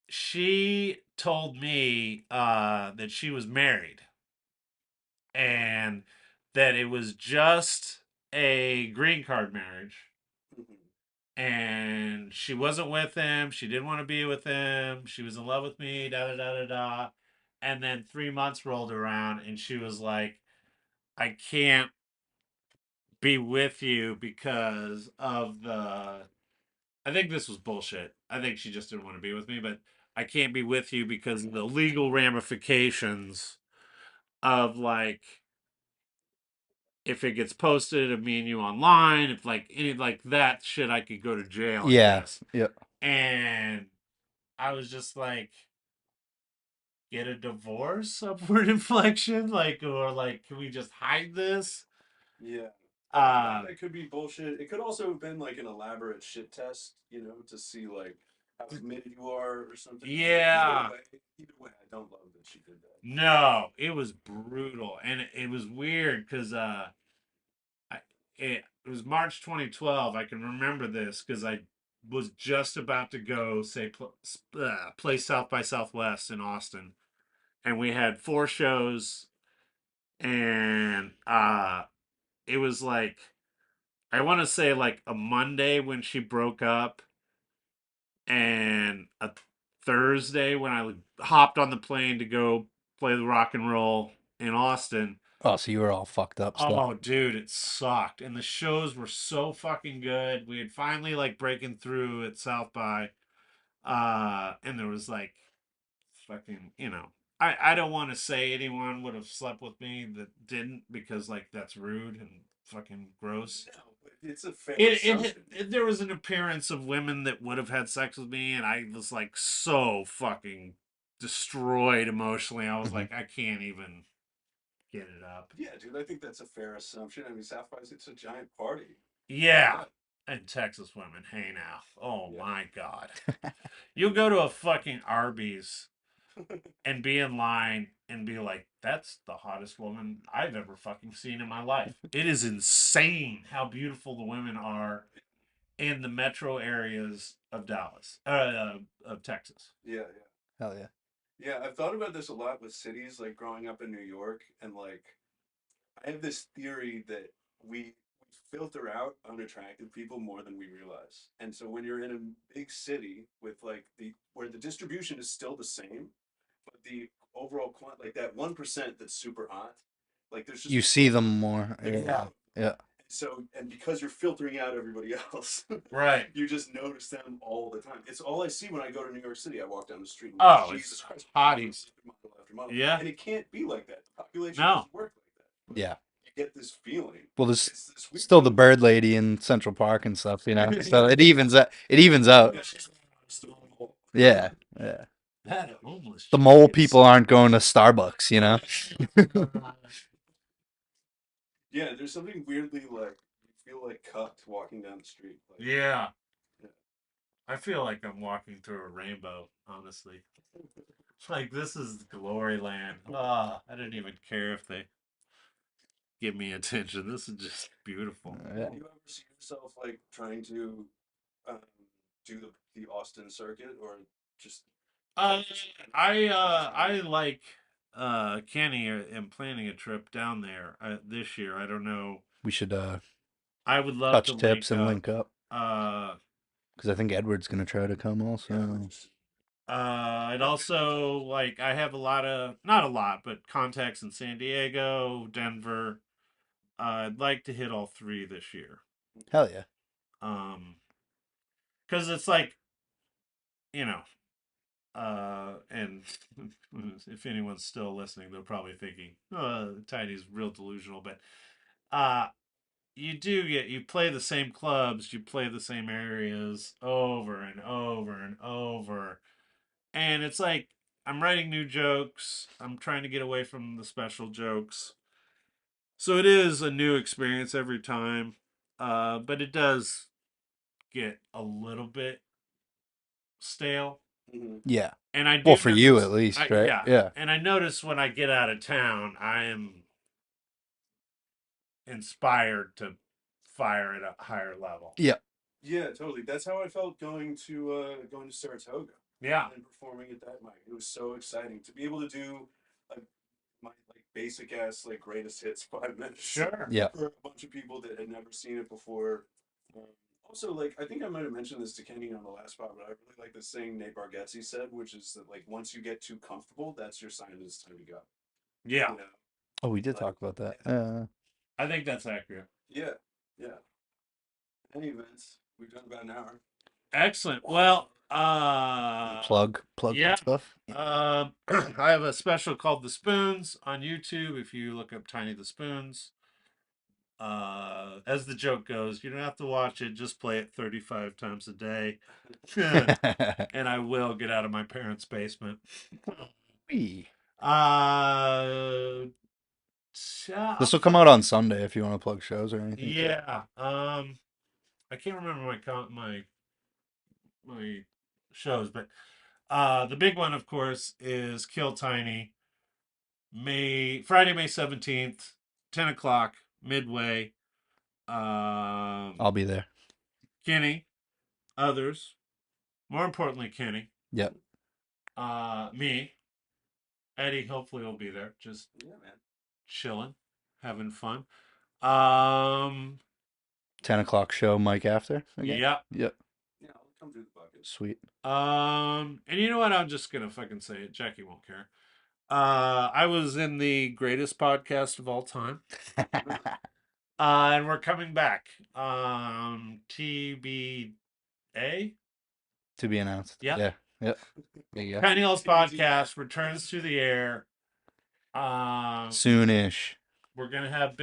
She told me that she was married and that it was just a green card marriage and she wasn't with him. She didn't want to be with him. She was in love with me. Da da da da da. And then 3 months rolled around, and she was like, "I can't be with you because of the." I think this was bullshit. I think she just didn't want to be with me, but I can't be with you because of the legal ramifications of like if it gets posted of me and you online, if like any like that shit, I could go to jail, I Yeah, guess. yeah. And I was just like, get a divorce, upward inflection, like, or like, can we just hide this? Yeah. Uh, That could be bullshit. It could also have been like an elaborate shit test, to see like how committed you are or something. yeah, Either way, I don't love that she did that. no, it was brutal, and it was weird because it was March 2012. I can remember this because I was just about to go play South by Southwest in Austin, and we had 4 shows, and it was like I want to say like a Monday when she broke up, and a Thursday when I hopped on the plane to go play the rock and roll in Austin. Oh, so you were all fucked up still. Oh, dude, it sucked. And the shows were so fucking good. We had finally like breaking through at South by. And there was like fucking, I don't want to say anyone would have slept with me that didn't because like that's rude and fucking gross. No, but it's a fair It, assumption. there was an appearance of women that would have had sex with me, and I was like so fucking destroyed emotionally. I was Mhm. like, I can't even get it up. Yeah, dude, I think that's a fair assumption. I mean, South by it's a giant party. Yeah. And Texas women, hey now. Oh Yeah. my God. You'll go to a fucking Arby's and be in line and be like, that's the hottest woman I've ever fucking seen in my life. It is insane how beautiful the women are in the metro areas of of Texas. Yeah, Hell yeah. yeah. I've thought about this a lot with cities, like growing up in New York, and like I have this theory that we filter out unattractive people more than we realize. And so when you're in a big city with like the where the distribution is still the same, but the overall like that 1% that's super hot, like there's just You see them more. there's Yeah. Yeah. so and because you're filtering out everybody else, Right. you just notice them all the time. It's all I see when I go to New York City. I walk down the street and Oh, Jesus it's Christ, hotties. model after model. Yeah. And it can't be like that. The population No. doesn't work like that. Yeah. get this feeling. Well, there's It's this weird still the bird lady in Central Park and stuff, you know. So it evens out. It evens out. Yeah, yeah. That homeless The shit mole gets- people aren't going to Starbucks, you know. Yeah, there's something weirdly like you feel like cucked walking down the street. Like, Yeah. Yeah. I feel like I'm walking through a rainbow, honestly. Like, this is glory land. Ah, I didn't even care if they give me attention. This is just beautiful. Yeah. Do you ever see yourself like trying to um, do the Austin circuit or just? Uh, I like Kenny am planning a trip down there this year. I don't know. We should I would love to touch tips and link up Uh, because I think Edward's gonna try to come also. I'd also like I have a lot of not a lot, but contacts in San Diego, Denver. I'd like to hit all three this year. Hell yeah. Because it's like, you know, and if anyone's still listening, they're probably thinking, Tiny's real delusional, but you play the same clubs, you play the same areas over and over and over. And it's like I'm writing new jokes. I'm trying to get away from the special jokes. So it is a new experience every time. But it does get a little bit stale. Yeah. And I do Well, for you notice- at least, I- right? Yeah. Yeah. And I notice when I get out of town, I am inspired to fire at a higher level. Yeah. Yeah, totally. That's how I felt going to Saratoga. Yeah. And performing at that mic. It was so exciting to be able to do like my like basic ass like greatest hits 5 minutes. Sure. Yeah. For a bunch of people that had never seen it before. Also, like I think I might have mentioned this to Kenny on the last spot, but I really like this thing Nate Bargatze said, which is that like once you get too comfortable, that's your sign that it's time to go. Yeah. You know? Oh, we did talk about that. I think that's accurate. Yeah. Yeah. Any events, we've done about an hour. Excellent. Well, Plug yeah. stuff. I have a special called The Spoons on YouTube. If you look up Tiny the Spoons, as the joke goes, you don't have to watch it. Just play it 35 times a day, and I will get out of my parents' basement. Wee. This This will come out on Sunday if you want to plug shows or anything. Yeah. I can't remember my shows, but the big one, of course, is Kill Tiny. Friday, May 17th, 10 o'clock, Midway. I'll be there. Kenny, others, more importantly, Kenny. Yep. Me, Eddie, hopefully will be there, just chilling, having fun. 10 o'clock show, Mike after. Again? Yep. Yep. Yeah, I'll come through the bucket. Sweet. And you know what? I'm just gonna fucking say it. Jackie won't care. I was in the greatest podcast of all time. And we're coming back. TBA? To be announced. Yeah. Yeah. Yep. There you go. Tiny Hall's podcast returns to the air. Soonish. We're gonna have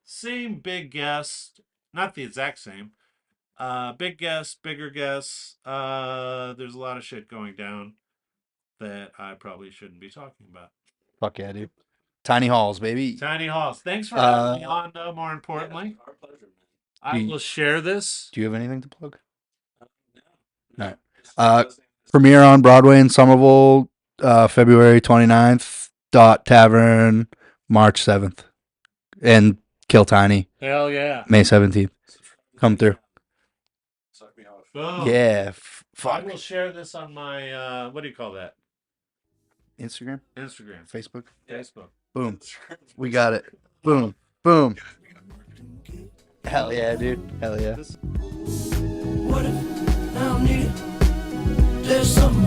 same big guest, not the exact same. Big guests, bigger guests. There's a lot of shit going down that I probably shouldn't be talking about. Fuck yeah, dude. Tiny Halls, baby. Tiny Halls. Thanks for having me on, though, more importantly. Our pleasure, man. I will share this. Do you have anything to plug? No. Premiere on Broadway in Somerville, February 29th. Tavern, March 7th. And Kill Tiny, Hell yeah. May 17th. Come through. Suck me off. Boom. Yeah. I Fuck. will share this on my, what do you call that? Instagram, Instagram. Facebook. Facebook. Boom. We got it. Boom. Boom. Hell yeah, dude. Hell yeah. What if I don't need it? There's something